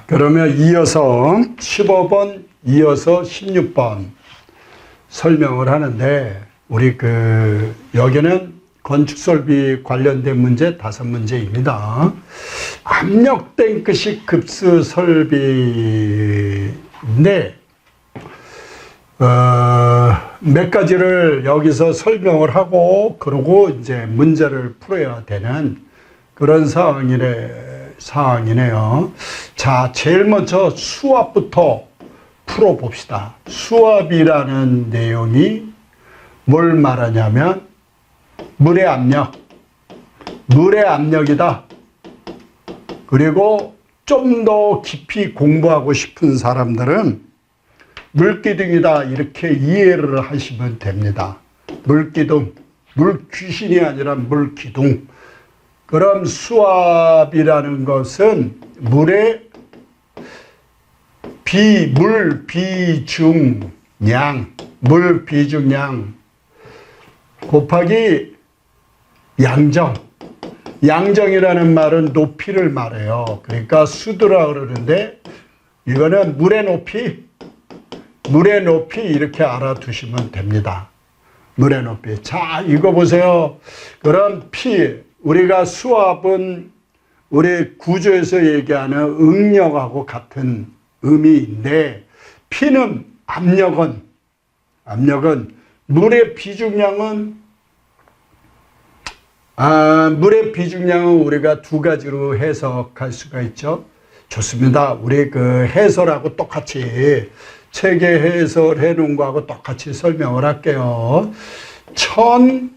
그러면 이어서 15번, 이어서 16번 설명을 하는데, 우리 여기는 건축설비 관련된 문제 5문제입니다. 압력 탱크식 급수 설비인데, 몇 가지를 여기서 설명을 하고, 그러고 이제 문제를 풀어야 되는 그런 사항이네요. 자, 제일 먼저 수압부터 풀어봅시다. 수압이라는 내용이 뭘 말하냐면, 물의 압력이다. 그리고 좀 더 깊이 공부하고 싶은 사람들은 물기둥이다, 이렇게 이해를 하시면 됩니다. 물기둥, 물귀신이 아니라 물기둥. 그럼 수압이라는 것은 물의 물 비중량 곱하기 양정이라는 말은 높이를 말해요. 그러니까 수도라 그러는데, 이거는 물의 높이 이렇게 알아두시면 됩니다. 물의 높이. 자, 이거 보세요. 그럼 우리가 수압은 우리 구조에서 얘기하는 응력하고 같은 의미인데, P는 압력은 물의 비중량은 우리가 두 가지로 해석할 수가 있죠. 좋습니다. 우리 해설하고 똑같이, 책에 해설해 놓은 거하고 똑같이 설명을 할게요. 1000kg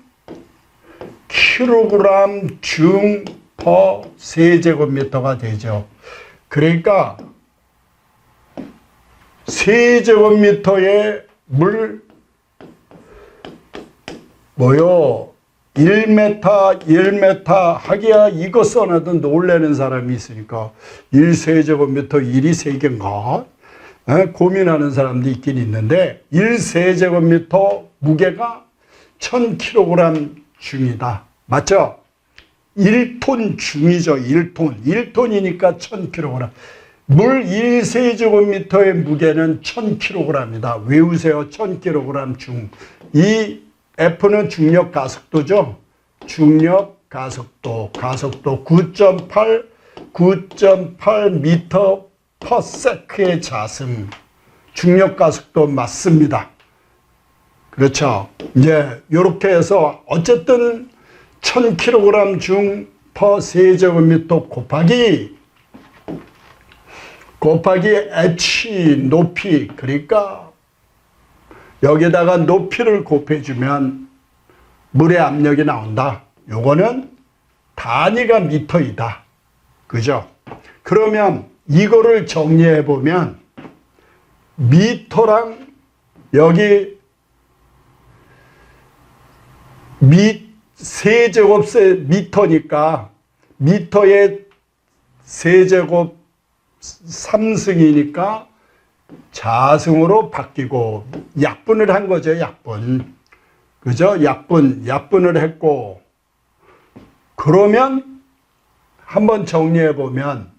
중 per 세제곱미터가 되죠. 그러니까 세제곱미터의 물 1m 하기야 이거 써놔도 놀라는 사람이 있으니까 1세제곱미터 1이 3개인가? 고민하는 사람도 있긴 있는데, 1세제곱미터 무게가 1000kg 중이다. 맞죠? 1톤 중이죠. 1톤이니까 1000kg. 물 1세제곱미터의 무게는 1000kg이다. 외우세요. 1000kg 중. 이 F는 중력 가속도죠. 중력 가속도 9.8 미터 퍼 세크의 자승. 중력 가속도 맞습니다. 그렇죠. 이제 요렇게 해서 어쨌든 1000kg 중 퍼 세제곱미터 곱하기 H 높이, 그러니까 여기다가 높이를 곱해주면 물의 압력이 나온다. 요거는 단위가 미터이다. 그죠? 그러면 이거를 정리해 보면, 미터랑 여기 세제곱 미터니까 미터의 세제곱 3승이니까 자승으로 바뀌고, 약분을 한 거죠. 약분. 그죠? 약분을 했고, 그러면 한번 정리해 보면,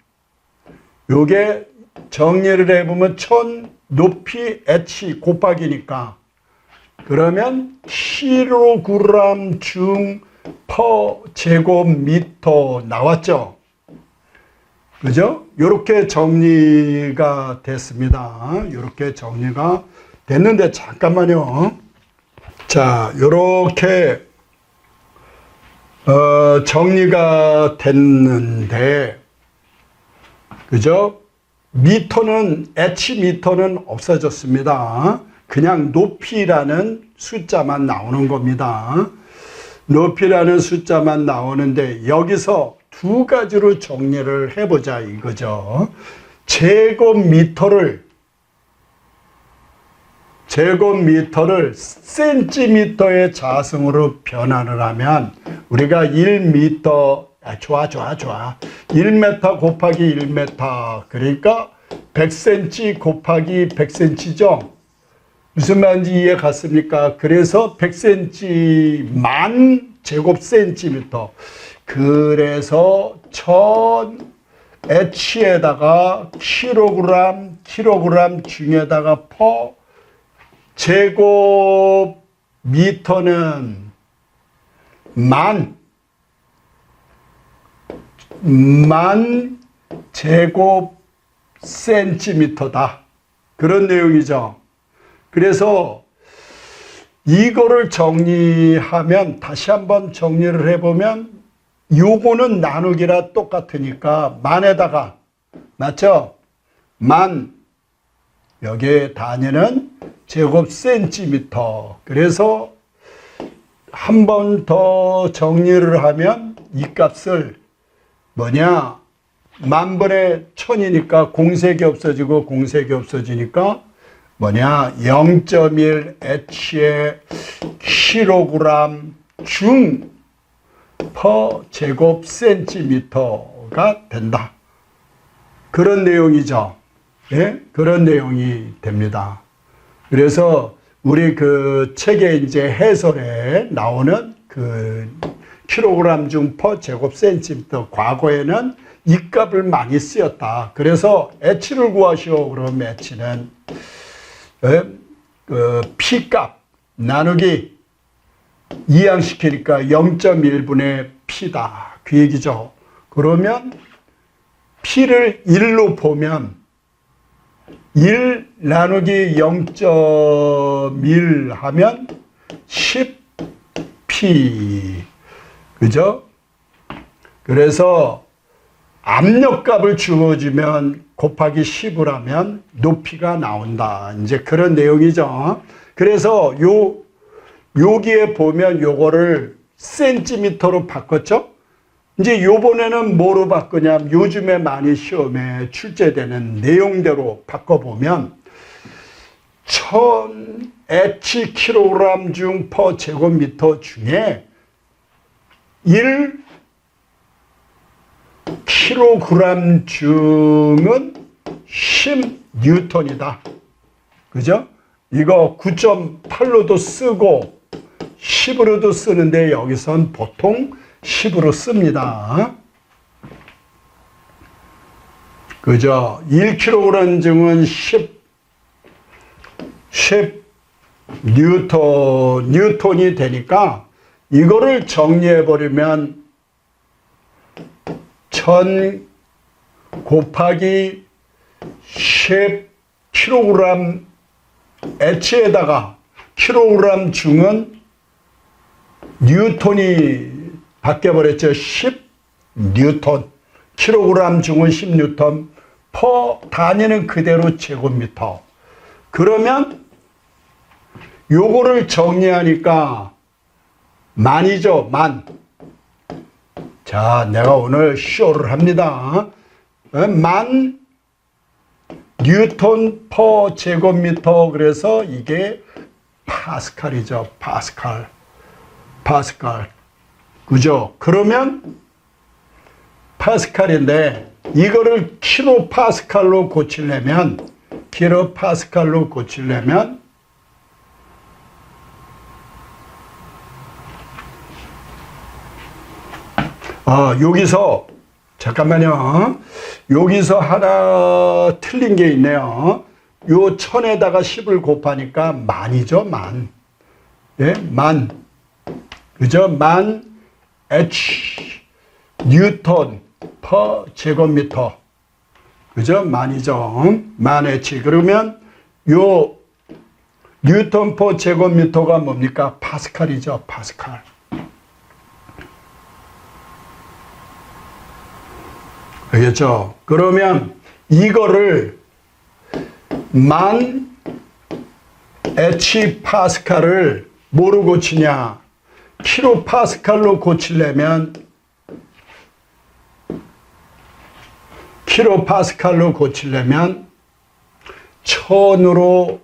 요게 정리를 해보면 1000 높이 H 곱하기니까, 그러면 kg 중 per 제곱미터 나왔죠. 그죠? 요렇게 정리가 됐습니다. 요렇게 정리가 됐는데, 잠깐만요. 자, 요렇게 정리가 됐는데, 그죠? H미터는 없어졌습니다. 그냥 높이라는 숫자만 나오는 겁니다. 높이라는 숫자만 나오는데, 여기서 두 가지로 정리를 해보자 이거죠. 제곱미터를 센티미터의 자승으로 변환을 하면, 우리가 1m, 좋아. 1m 곱하기 1m, 그러니까 100cm 곱하기 100cm죠. 무슨 말인지 이해 갔습니까? 그래서 100cm 만 제곱센티미터. 그래서 H에다가 킬로그램 중에다가 퍼 제곱미터는 만 제곱 센티미터다. 그런 내용이죠. 그래서 이거를 정리하면, 다시 한번 정리를 해보면, 요거는 나누기라 똑같으니까 만에다가, 맞죠? 만, 여기에 단위는 제곱 센티미터. 그래서 한 번 더 정리를 하면 이 값을 뭐냐, 만분의 천이니까 공색이 없어지고 공색이 없어지니까 뭐냐, 0.1 H의 킬로그램 중 퍼 제곱 센티미터가 된다. 그런 내용이죠. 예? 그런 내용이 됩니다. 그래서 우리 그 책에 이제 해설에 나오는 그 킬로그램 중 퍼 제곱 센티미터, 과거에는 이 값을 많이 쓰였다. 그래서 H를 구하시오. 그러면 H는 그 P값 나누기 이항시키니까 0.1분의 P다. 그 얘기죠. 그러면 P를 1로 보면 1 나누기 0.1 하면 10P. 그죠? 그래서 압력값을 주어주면 곱하기 10을 하면 높이가 나온다. 이제 그런 내용이죠. 그래서 여기에 보면 요거를 센티미터로 바꿨죠? 이제 요번에는 뭐로 바꾸냐면 요즘에 많이 시험에 출제되는 내용대로 바꿔보면 1000 H 킬로그램 중 퍼 제곱미터 중에 1 킬로그램 중은 10 뉴턴이다. 그죠? 이거 9.8로도 쓰고 10으로도 쓰는데 여기선 보통 10으로 씁니다. 그죠? 1kg 중은 10 뉴턴이 되니까 이거를 정리해버리면 1000 곱하기 10kg H에다가 킬로그램 중은 뉴턴이 바뀌어버렸죠. 10 뉴턴. 킬로그램 중은 10 뉴턴. 퍼 단위는 그대로 제곱미터. 그러면 요거를 정리하니까 만이죠. 만. 자, 내가 오늘 쇼를 합니다. 만 뉴턴 퍼 제곱미터. 그래서 이게 파스칼이죠. 파스칼. 그죠? 그러면 파스칼인데 이거를 킬로파스칼로 고치려면 여기서 잠깐만요. 여기서 하나 틀린 게 있네요. 요 1000에다가 10을 곱하니까 만이죠. 만. 예, 만. 그죠? 만 H 뉴턴 퍼 제곱미터. 그죠? 만이죠. 만 H. 그러면 요 뉴턴 퍼 제곱미터가 뭡니까? 파스칼이죠. 파스칼. 알겠죠? 그러면 이거를 만 H 파스칼을 뭐로 고치냐? 킬로파스칼로 고치려면 1000으로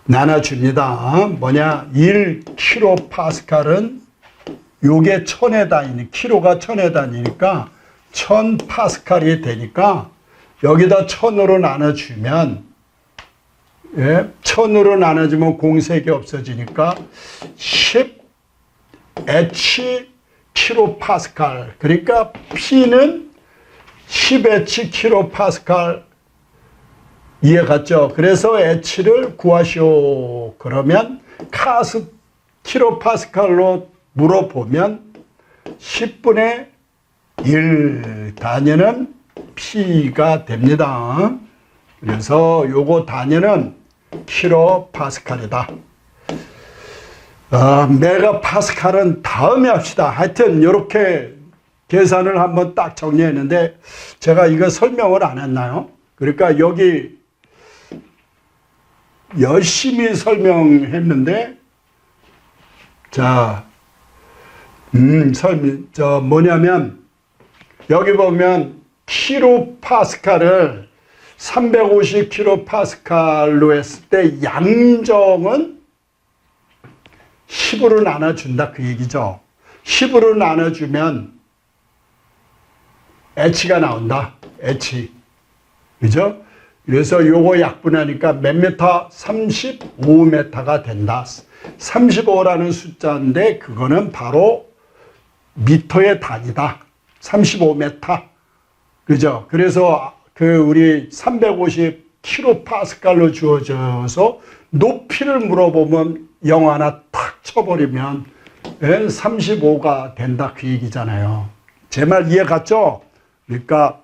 나눠줍니다. 뭐냐? 1킬로파스칼은 요게 1000에 다니니, 킬로가 1000에 다니니까 1000파스칼이 되니까 여기다 1000으로 나눠주면, 예, 1000으로 나눠주면 공색이 없어지니까 10 H 킬로파스칼. 그러니까 P는 10H 킬로파스칼 이해 갔죠? 그래서 H를 구하시오. 그러면 카스 킬로파스칼로 물어보면 10분의 1 단위는 P가 됩니다. 그래서 요거 단위는 킬로파스칼이다. 메가파스칼은 다음에 합시다. 하여튼 이렇게 계산을 한번 딱 정리했는데 제가 이거 설명을 안 했나요? 그러니까 여기 열심히 설명했는데 자, 뭐냐면 여기 보면 킬로파스칼을 350 킬로파스칼로 했을 때 양정은 10으로 나눠준다 그 얘기죠. 10으로 나눠주면 H가 나온다. H. 그죠? 그래서 요거 약분하니까 몇 메타? 35m가 된다. 35라는 숫자인데 그거는 바로 미터의 단위다. 35m. 그죠? 그래서 우리 350 킬로파스칼로 주어져서 높이를 물어보면 0 하나 탁 쳐버리면 35가 된다 그 얘기잖아요. 제 말 이해 갔죠? 그러니까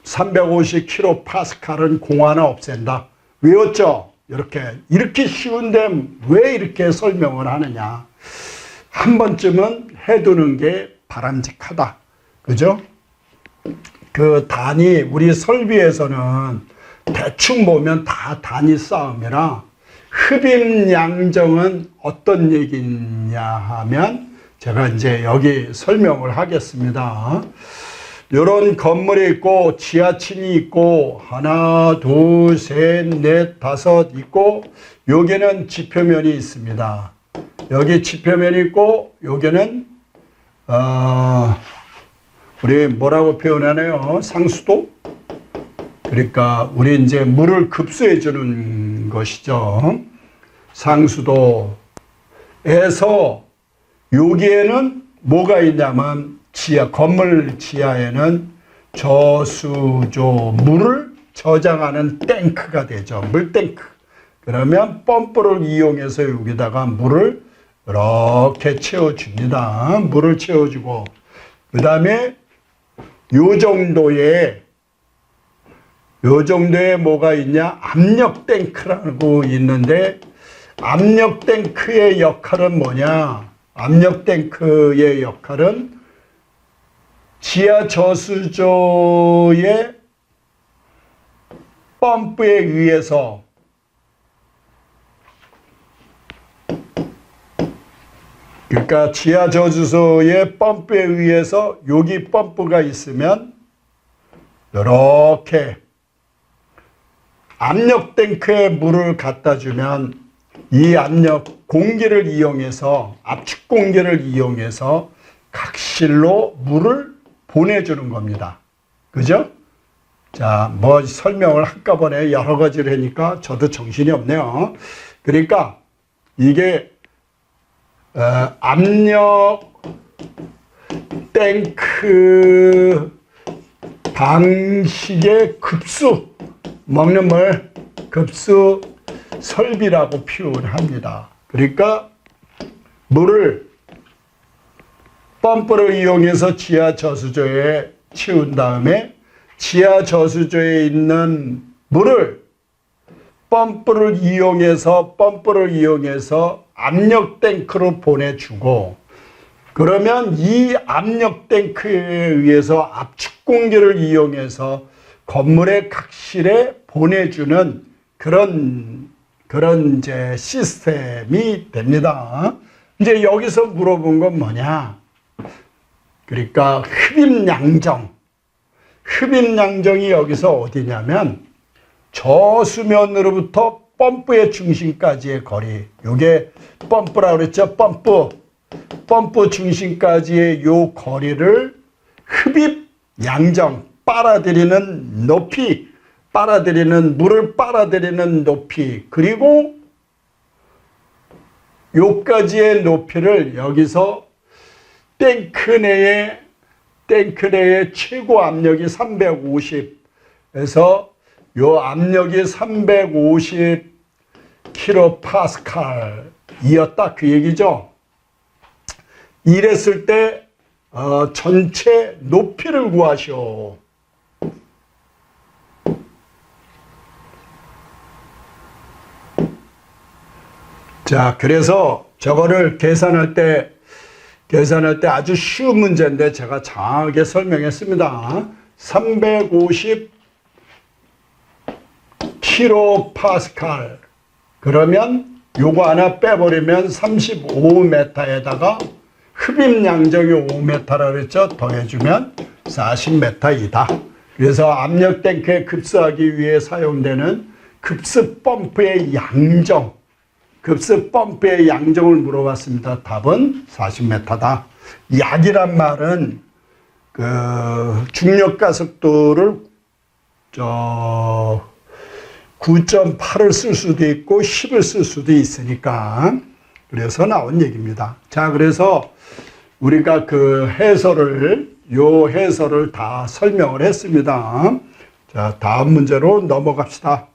350 킬로파스칼은 공 하나 없앤다. 외웠죠? 이렇게 쉬운데 왜 이렇게 설명을 하느냐. 한 번쯤은 해두는 게 바람직하다. 그죠? 그 단위, 우리 설비에서는 대충 보면 다 단위 싸움이라 흡입양정은 어떤 얘기냐 하면 제가 이제 여기 설명을 하겠습니다. 이런 건물이 있고 지하층이 있고 하나, 둘, 셋, 넷, 다섯 있고 여기는 지표면이 있습니다. 여기 지표면이 있고 여기는 우리 뭐라고 표현하나요? 상수도? 그러니까 우리 이제 물을 급수해 주는 것이죠. 상수도에서 여기에는 뭐가 있냐면 건물 지하에는 저수조 물을 저장하는 탱크가 되죠. 물탱크. 그러면 펌프를 이용해서 여기다가 물을 이렇게 채워줍니다. 물을 채워주고 그 다음에 요 정도의 뭐가 있냐? 압력 탱크라고 있는데 압력 탱크의 역할은 뭐냐? 압력 탱크의 역할은 지하 저수조의 펌프에 의해서 그러니까 지하 저수소의 펌프에 의해서 여기 펌프가 있으면 이렇게 압력 탱크에 물을 갖다 주면 이 압력 공기를 이용해서 압축 공기를 이용해서 각실로 물을 보내주는 겁니다. 그죠? 자, 뭐 설명을 한꺼번에 여러 가지를 하니까 저도 정신이 없네요. 그러니까 이게 압력 탱크 방식의 급수 먹는 물 급수 설비라고 표현합니다. 그러니까 물을 펌프를 이용해서 지하 저수조에 채운 다음에 지하 저수조에 있는 물을 펌프를 이용해서 압력 탱크로 보내주고 그러면 이 압력 탱크에 의해서 압축 공기를 이용해서 건물의 각실에 보내주는 그런 이제 시스템이 됩니다. 이제 여기서 물어본 건 뭐냐? 그러니까 흡입양정이 여기서 어디냐면 저수면으로부터 펌프의 중심까지의 거리. 요게 펌프라고 그랬죠? 펌프 중심까지의 요 거리를 흡입양정, 빨아들이는 높이, 물을 빨아들이는 높이, 그리고 요까지의 높이를 여기서 탱크 내에 탱크 내의 최고 압력이 350에서 요 압력이 350 킬로파스칼이었다 그 얘기죠. 이랬을 때 전체 높이를 구하시오. 자, 그래서 저거를 계산할 때 아주 쉬운 문제인데 제가 장하게 설명했습니다. 350 킬로파스칼. 그러면 요거 하나 빼버리면 35m에다가 흡입 양정이 5m라 그랬죠. 더해주면 40m이다. 그래서 압력 탱크에 급수하기 위해 사용되는 급수 펌프의 양정. 급수 펌프의 양정을 물어봤습니다. 답은 40m다. 약이란 말은 그 중력 가속도를 9.8을 쓸 수도 있고 10을 쓸 수도 있으니까 그래서 나온 얘기입니다. 자, 그래서 우리가 요 해설을 다 설명을 했습니다. 자, 다음 문제로 넘어갑시다.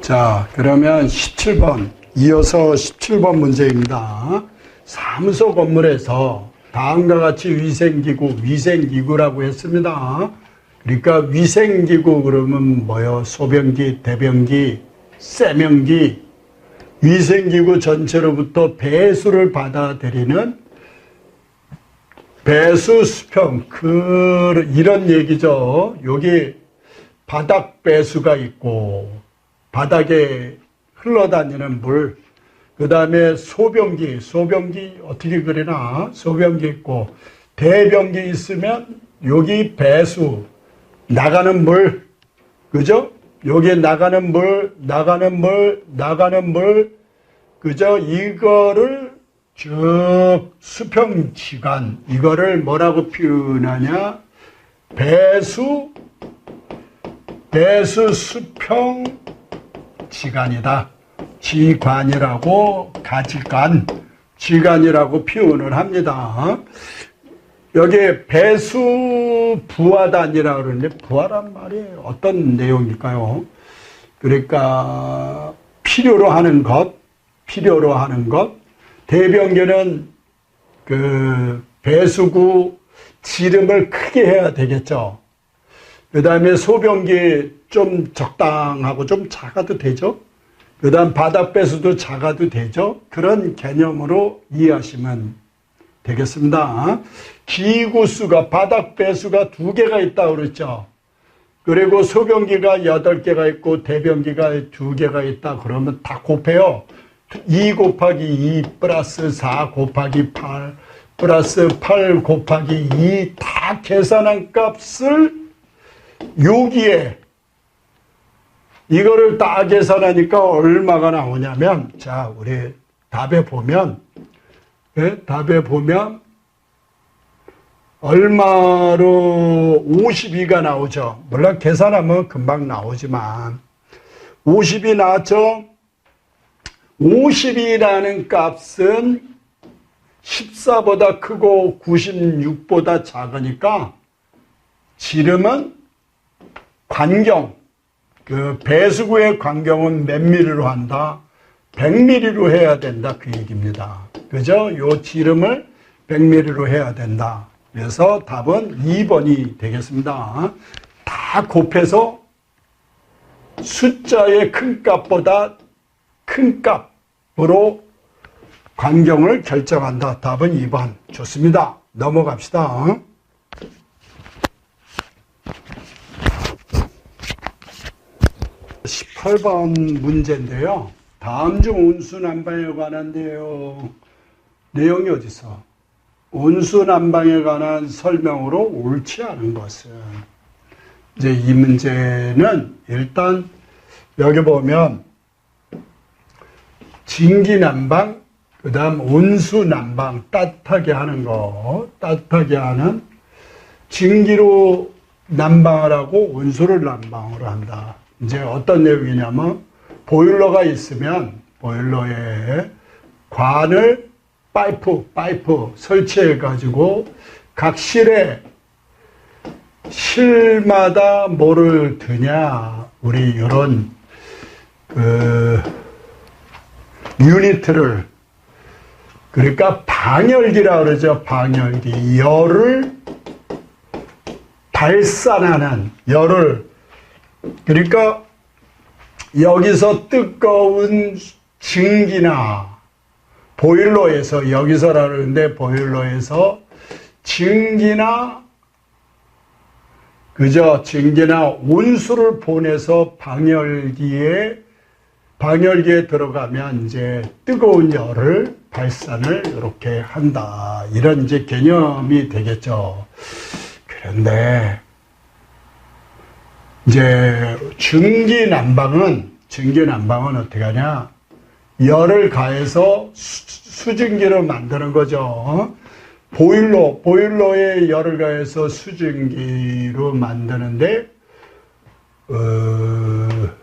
자, 그러면 17번. 이어서 17번 문제입니다. 사무소 건물에서 다음과 같이 위생기구라고 했습니다. 그러니까 위생기구 그러면 뭐요? 소변기, 대변기, 세면기, 위생기구 전체로부터 배수를 받아들이는 배수 수평, 이런 얘기죠. 여기 바닥 배수가 있고 바닥에 흘러다니는 물, 그 다음에 소변기 어떻게 그리나? 소변기 있고 대변기 있으면 여기 배수, 나가는 물, 그죠? 여기 나가는 물, 그죠? 이거를 쭉 수평지간, 이거를 뭐라고 표현하냐? 배수 수평 지간이다. 지관이라고 지간이라고 표현을 합니다. 여기 배수 부하단이라고 그러는데 부하란 말이 어떤 내용일까요? 그러니까 필요로 하는 것. 대변기는 그 배수구 지름을 크게 해야 되겠죠. 그 다음에 소변기 좀 적당하고 좀 작아도 되죠. 그 다음 바닥 배수도 작아도 되죠. 그런 개념으로 이해하시면 되겠습니다. 기구수가, 바닥 배수가 2개가 있다고 그랬죠. 그리고 소변기가 8개가 있고 대변기가 2개가 있다 그러면 다 곱해요. 2 곱하기 2 플러스 4 곱하기 8 플러스 8 곱하기 2 다 계산한 값을 여기에 이거를 다 계산하니까 얼마가 나오냐면, 자, 우리 답에 보면 얼마로 52가 나오죠. 물론 계산하면 금방 나오지만 50이 나왔죠. 50이라는 값은 14보다 크고 96보다 작으니까 지름은 관경, 그 배수구의 관경은 몇 미리로 한다? 100mm로 해야 된다 그 얘기입니다. 그죠? 요 지름을 100mm로 해야 된다. 그래서 답은 2번이 되겠습니다. 다 곱해서 숫자의 큰 값보다 큰 값으로 관경을 결정한다. 답은 2번. 좋습니다. 넘어갑시다. 18번 문제인데요. 다음 중 온수난방에 관한데요. 내용이 어디서? 온수난방에 관한 설명으로 옳지 않은 것은. 이제 이 문제는 일단 여기 보면 진기난방, 그 다음 온수난방, 따뜻하게 하는 거, 따뜻하게 하는 진기로 난방을 하고 온수를 난방으로 한다. 이제 어떤 내용이냐면 보일러가 있으면 보일러에 관을 파이프 설치해 가지고 각 실에 실마다 뭐를 드냐? 우리 이런 유니트를, 그러니까 방열기라 그러죠. 방열기. 열을 발산하는, 열을, 그러니까 여기서 뜨거운 증기나 보일러에서, 여기서라 그러는데 보일러에서 증기나, 그죠? 증기나 온수를 보내서 방열기에 들어가면 이제 뜨거운 열을 발산을 이렇게 한다. 이런 이제 개념이 되겠죠. 그런데 이제 증기난방은 어떻게 하냐? 열을 가해서 수증기를 만드는 거죠. 보일러에 열을 가해서 수증기로 만드는데,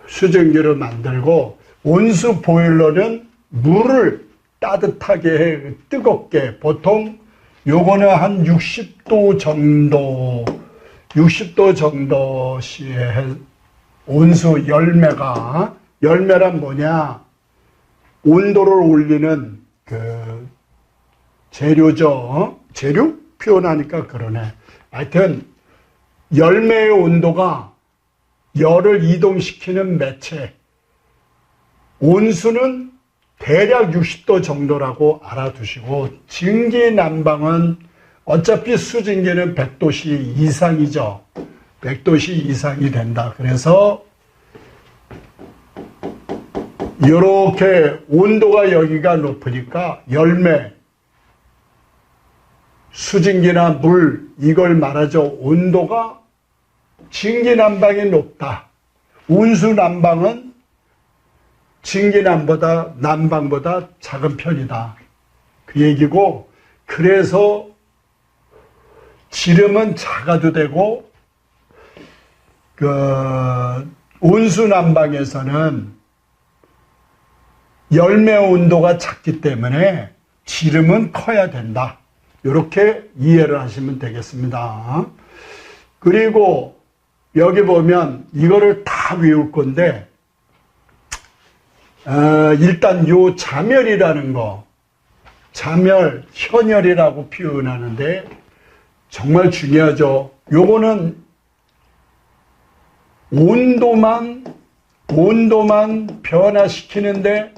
수증기를 만들고, 온수 보일러는 물을 따뜻하게 해, 뜨겁게, 보통 요거는 한 60도 정도시에 온수 열매란 뭐냐? 온도를 올리는 그 재료죠. 재료? 표현하니까 그러네. 하여튼 열매의 온도가 열을 이동시키는 매체. 온수는 대략 60도 정도라고 알아두시고, 증기난방은 어차피 수증기는 100도씨 이상이죠. 100도씨 이상이 된다. 그래서 이렇게 온도가 여기가 높으니까 열매, 수증기나 물, 이걸 말하죠. 온도가 증기난방이 높다. 온수난방은 난방보다 작은 편이다. 그 얘기고, 그래서 지름은 작아도 되고, 온수난방에서는 열매 온도가 작기 때문에 지름은 커야 된다. 이렇게 이해를 하시면 되겠습니다. 그리고 여기 보면 이거를 다 외울 건데, 일단 요 자멸이라는 거, 자멸, 현열이라고 표현하는데 정말 중요하죠. 요거는 온도만 변화시키는데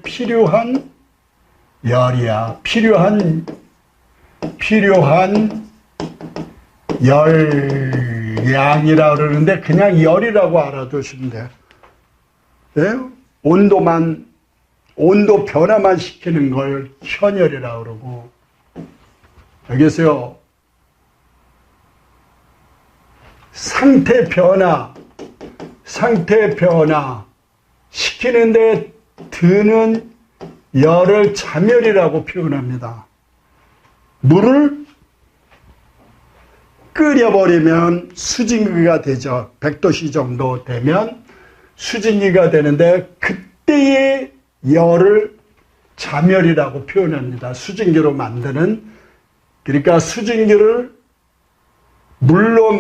필요한 열이야. 필요한 열량이라 그러는데 그냥 열이라고 알아두시면 돼요. 네? 온도 변화만 시키는 걸 현열이라고 그러고, 여기서요, 상태 변화 시키는데 드는 열을 자멸이라고 표현합니다. 물을 끓여버리면 수증기가 되죠. 100도씨 정도 되면 수증기가 되는데, 그때의 열을 자멸이라고 표현합니다. 수증기로 만드는, 그러니까 수증기를 물로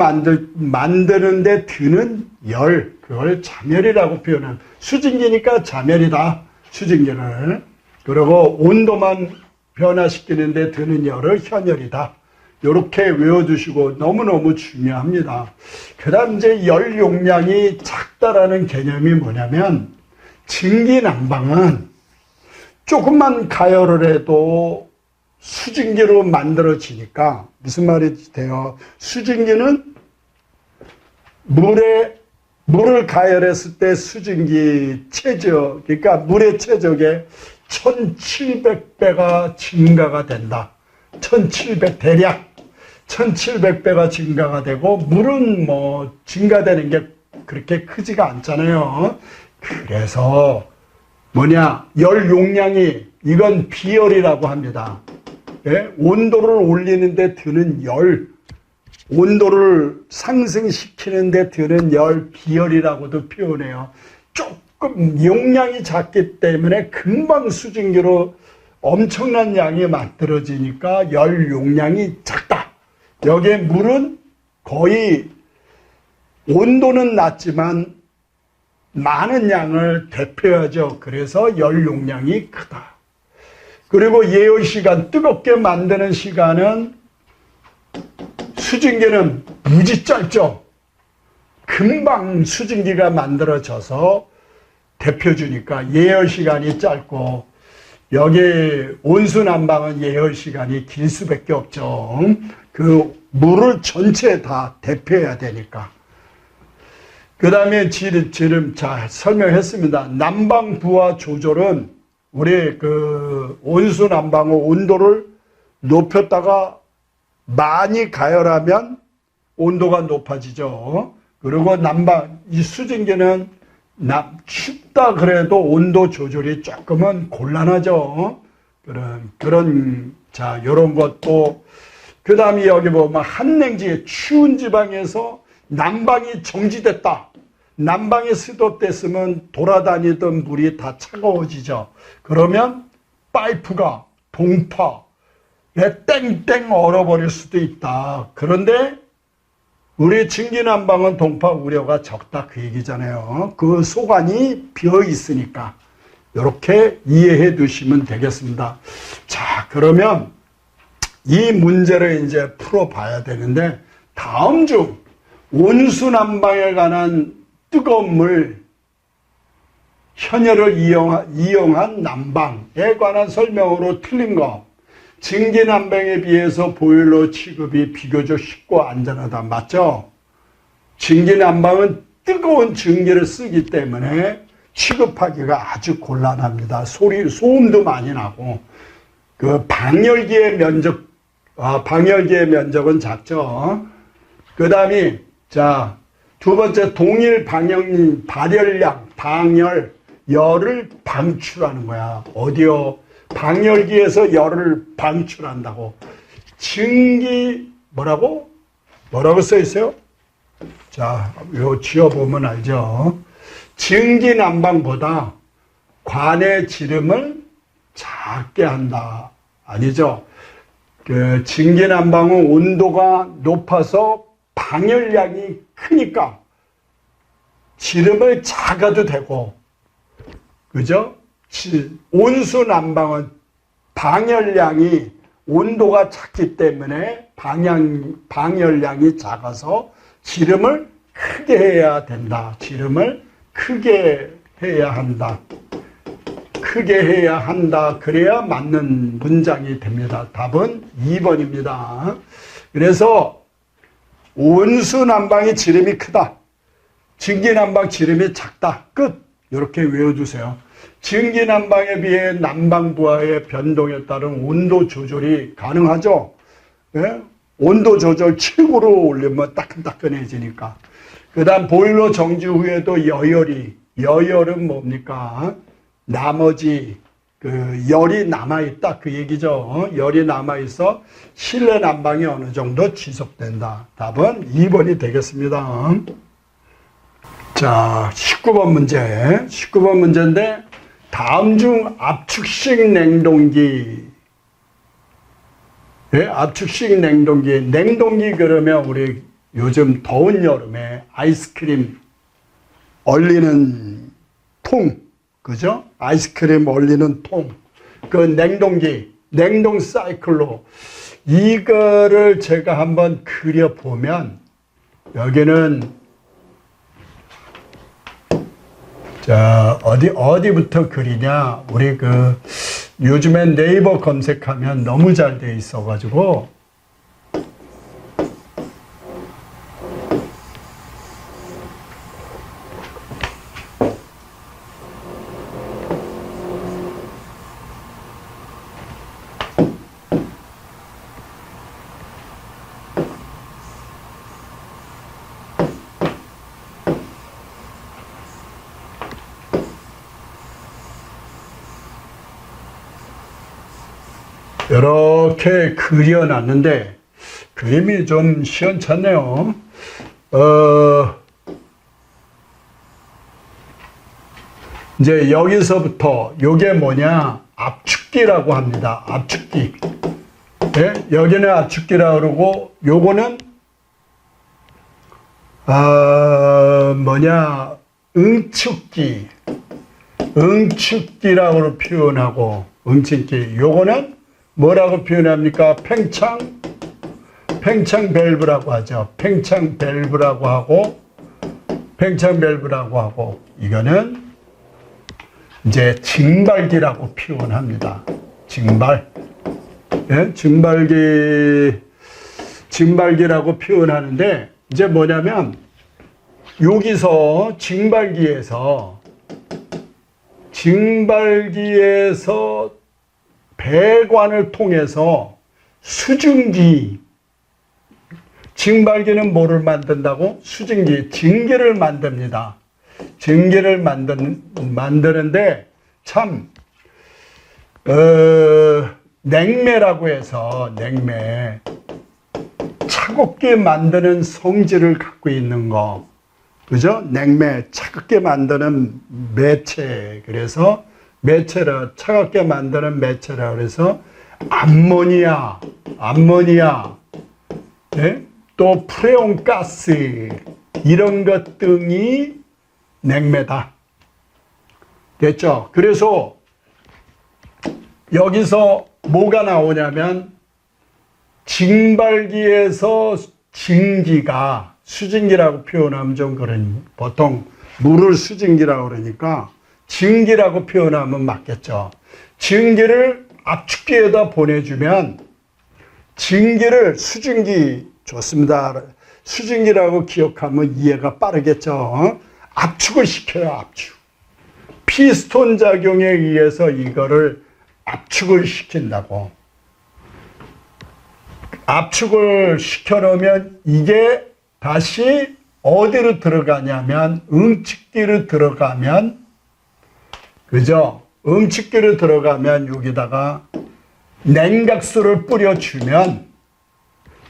만드는데 드는 열, 그걸 자멸이라고 표현합니다. 수증기니까 자멸이다, 수증기를. 그리고 온도만 변화시키는데 드는 열을 현열이다. 이렇게 외워두시고, 너무너무 중요합니다. 그 다음 이제 열 용량이 작다라는 개념이 뭐냐면, 증기난방은 조금만 가열을 해도 수증기로 만들어지니까, 무슨 말이 돼요? 수증기는 물을 가열했을 때 수증기 체적, 그러니까 물의 체적의 1700배가 증가가 된다. 대략 1700배가 증가가 되고, 물은 뭐 증가되는 게 그렇게 크지가 않잖아요. 그래서 열 용량이, 이건 비열이라고 합니다. 예? 온도를 올리는데 드는 열, 온도를 상승시키는데 드는 열, 비열이라고도 표현해요. 조금 용량이 작기 때문에 금방 수증기로 엄청난 양이 만들어지니까 열 용량이 작다. 여기에 물은 거의 온도는 낮지만 많은 양을 대표하죠. 그래서 열 용량이 크다. 그리고 예열 시간, 뜨겁게 만드는 시간은 수증기는 무지 짧죠. 금방 수증기가 만들어져서 데펴주니까 예열 시간이 짧고, 여기 온수난방은 예열 시간이 길 수밖에 없죠. 그 물을 전체 다 데펴야 되니까. 그 다음에 지금 자 설명했습니다. 난방 부하 조절은 우리 그 온수난방의 온도를 높였다가 많이 가열하면 온도가 높아지죠. 그리고 난방, 이 수증기는 춥다 그래도 온도 조절이 조금은 곤란하죠. 자, 요런 것도. 그 다음에 여기 보면 한냉지, 추운 지방에서 난방이 정지됐다. 난방이 스톱됐으면 돌아다니던 물이 다 차가워지죠. 그러면 파이프가 동파에 땡땡 얼어버릴 수도 있다. 그런데 우리 증기난방은 동파 우려가 적다 그 얘기잖아요. 그 소관이 비어 있으니까 이렇게 이해해 두시면 되겠습니다. 자, 그러면 이 문제를 이제 풀어봐야 되는데, 다음 중 온수난방에 관한 뜨거운 물, 현열을 이용한 난방에 관한 설명으로 틀린 거. 증기난방에 비해서 보일러 취급이 비교적 쉽고 안전하다. 맞죠? 증기난방은 뜨거운 증기를 쓰기 때문에 취급하기가 아주 곤란합니다. 소음도 많이 나고, 그 방열기의 면적은 작죠. 그 다음에, 자, 두 번째, 동일 발열량, 열을 방출하는 거야. 어디요? 방열기에서 열을 방출한다고. 뭐라고 써 있어요? 자, 요 지어보면 알죠. 증기난방보다 관의 지름을 작게 한다. 아니죠. 그 증기난방은 온도가 높아서 방열량이 크니까 지름을 작아도 되고, 그죠? 온수난방은 방열량이 온도가 작기 때문에 방열량이 작아서 지름을 크게 해야 된다. 지름을 크게 해야 한다. 크게 해야 한다. 그래야 맞는 문장이 됩니다. 답은 2번입니다. 그래서 온수난방의 지름이 크다. 증기난방 지름이 작다. 끝. 이렇게 외워두세요. 증기난방에 비해 난방부하의 변동에 따른 온도 조절이 가능하죠. 예? 온도 조절 최고로 올리면 따끈따끈해지니까. 그 다음 보일러 정지 후에도 여열은 뭡니까? 나머지 그 열이 남아있다 그 얘기죠. 열이 남아있어 실내 난방이 어느 정도 지속된다. 답은 2번이 되겠습니다. 자, 19번 문제. 19번 문제인데, 다음 중 압축식 냉동기. 예, 압축식 냉동기. 냉동기 그러면 우리 요즘 더운 여름에 아이스크림 얼리는 통, 그죠? 아이스크림 얼리는 통. 그 냉동기, 냉동 사이클로. 이거를 제가 한번 그려보면, 여기는 자, 어디부터 그리냐? 우리 요즘엔 네이버 검색하면 너무 잘 돼 있어가지고, 이렇게 그려놨는데 그림이 좀 시원찮네요. 이제 여기서부터 요게 뭐냐, 압축기라고 합니다. 압축기. 예? 여기는 압축기라고 그러고 요거는 응축기. 응축기라고 표현하고 응축기. 요거는 뭐라고 표현합니까? 팽창 밸브라고 하죠. 팽창 밸브라고 하고 이거는 이제 증발기라고 표현합니다. 증발. 예? 증발기라고 표현하는데 이제 뭐냐면 여기서 증발기에서 배관을 통해서 수증기, 증발기는 뭐를 만든다고? 수증기, 증기를 만듭니다. 증기를 만드는데 참 냉매라고 해서 냉매, 차갑게 만드는 성질을 갖고 있는 거, 그죠? 냉매, 차갑게 만드는 매체. 그래서 차갑게 만드는 매체라 그래서 암모니아, 네? 또 프레온가스 이런 것 등이 냉매다. 됐죠? 그래서 여기서 뭐가 나오냐면 증발기에서 증기가 수증기라고 표현하면 좀 그러니 보통 물을 수증기라고 그러니까 증기라고 표현하면 맞겠죠. 증기를 압축기에다 보내주면 증기를 수증기 좋습니다. 수증기라고 기억하면 이해가 빠르겠죠. 압축을 시켜요. 압축. 피스톤 작용에 의해서 이거를 압축을 시킨다고. 압축을 시켜놓으면 이게 다시 어디로 들어가냐면 응축기로 들어가면, 그죠? 응축기로 들어가면 여기다가 냉각수를 뿌려주면,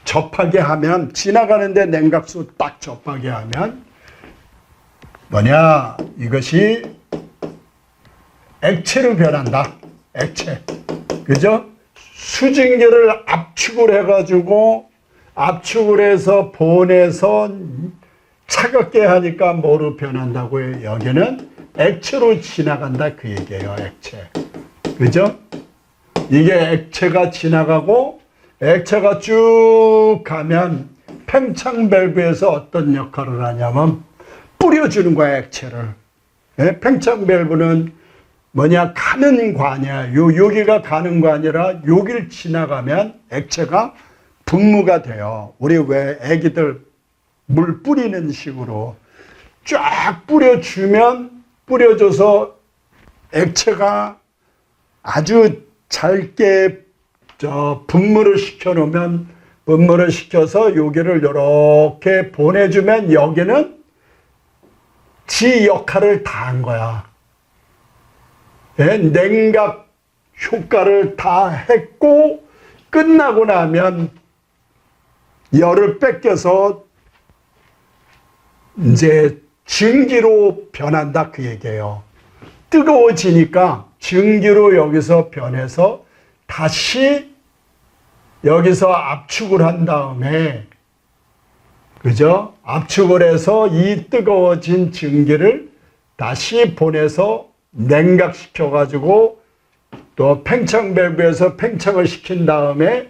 접하게 하면, 지나가는데 냉각수 딱 접하게 하면 뭐냐? 이것이 액체로 변한다. 액체. 그죠? 수증기를 압축을 해가지고 압축을 해서 보내서 차갑게 하니까 뭐로 변한다고요? 여기는 액체로 지나간다 그 얘기예요. 액체. 그죠? 이게 액체가 지나가고 액체가 쭉 가면 팽창 밸브에서 어떤 역할을 하냐면 뿌려주는 거야, 액체를. 네? 팽창 밸브는 뭐냐? 가는 관이야. 여기가 가는 관이라 여기를 지나가면 액체가 분무가 돼요. 우리 왜 애기들 물 뿌리는 식으로 쫙 뿌려줘서 액체가 아주 짧게 분무를 시켜놓으면 분무를 시켜서 여기를 이렇게 보내주면 여기는 지 역할을 다 한 거야. 네? 냉각 효과를 다 했고 끝나고 나면 열을 뺏겨서 이제 증기로 변한다 그 얘기예요. 뜨거워지니까 증기로 여기서 변해서 다시 여기서 압축을 한 다음에, 그죠? 압축을 해서 이 뜨거워진 증기를 다시 보내서 냉각시켜가지고 또 팽창 밸브에서 팽창을 시킨 다음에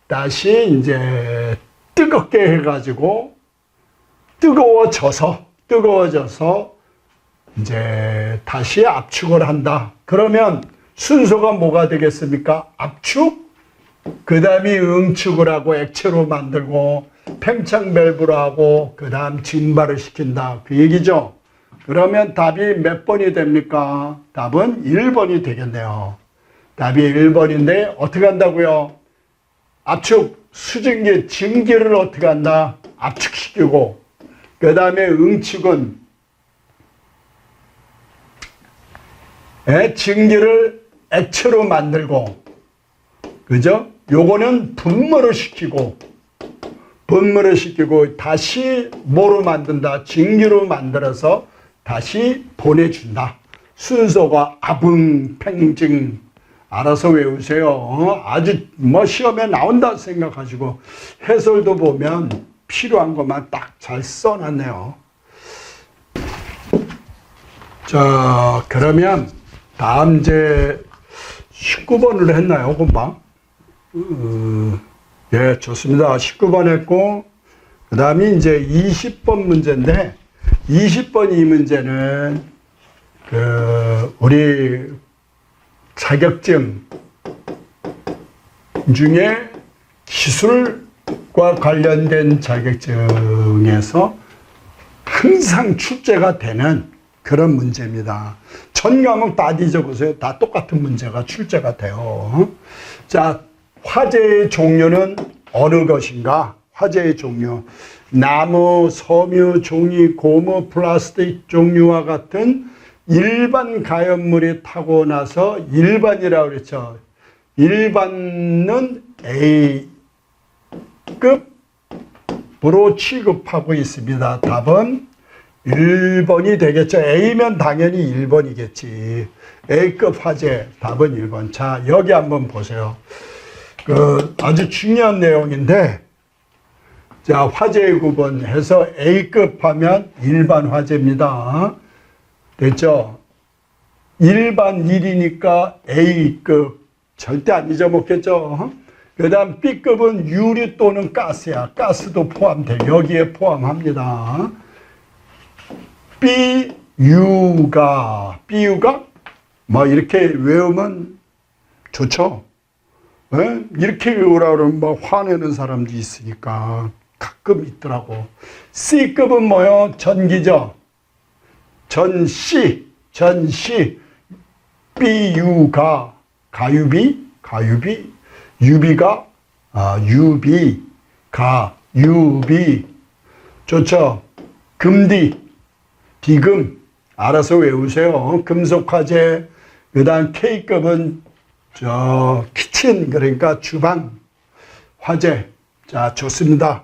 다시 이제 뜨겁게 해가지고 뜨거워져서 이제 다시 압축을 한다. 그러면 순서가 뭐가 되겠습니까? 압축, 그 다음에 응축을 하고 액체로 만들고 팽창 밸브로 하고 그 다음 증발을 시킨다. 그 얘기죠. 그러면 답이 몇 번이 됩니까? 답은 1번이 되겠네요. 답이 1번인데 어떻게 한다고요? 압축, 수증기, 증기를 어떻게 한다? 압축시키고 그 다음에 응축은 증기를 액체로 만들고, 그죠? 요거는 분무를 시키고 다시 뭐로 만든다? 증기로 만들어서 다시 보내준다. 순서가 아붕, 팽증, 알아서 외우세요. 아주 뭐 시험에 나온다 생각하시고 해설도 보면 필요한 것만 딱 잘 써놨네요. 자, 그러면 다음 이제 19번으로 했나요, 금방? 예, 좋습니다. 19번 했고, 그 다음에 이제 20번 문제인데, 20번 이 문제는, 우리 자격증 중에 기술과 관련된 자격증에서 항상 출제가 되는 그런 문제입니다. 전 과목 다 뒤져보세요. 다 똑같은 문제가 출제가 돼요. 자, 화재의 종류는 어느 것인가? 화재의 종류. 나무, 섬유, 종이, 고무, 플라스틱 종류와 같은 일반 가연물이 타고 나서 일반이라고 그랬죠. 일반은 A급으로 취급하고 있습니다. 답은 1번이 되겠죠. A면 당연히 1번이겠지. A급 화재, 답은 1번. 자, 여기 한번 보세요. 아주 중요한 내용인데, 자, 화재 구분해서 A급 하면 일반 화재입니다. 됐죠? 일반 1이니까 A급. 절대 안 잊어먹겠죠? 그 다음 B급은 유리 또는 가스야. 가스도 포함돼. 여기에 포함합니다. B유가 뭐 이렇게 외우면 좋죠. 네? 이렇게 외우라 그러면 뭐 화내는 사람도 있으니까 가끔 있더라고. C급은 뭐요? 전기죠. 전시 B유가 가유비 유비가 유비 좋죠. 금디 비금 알아서 외우세요. 금속 화재. 그다음 K급은 키친 그러니까 주방 화재. 자, 좋습니다.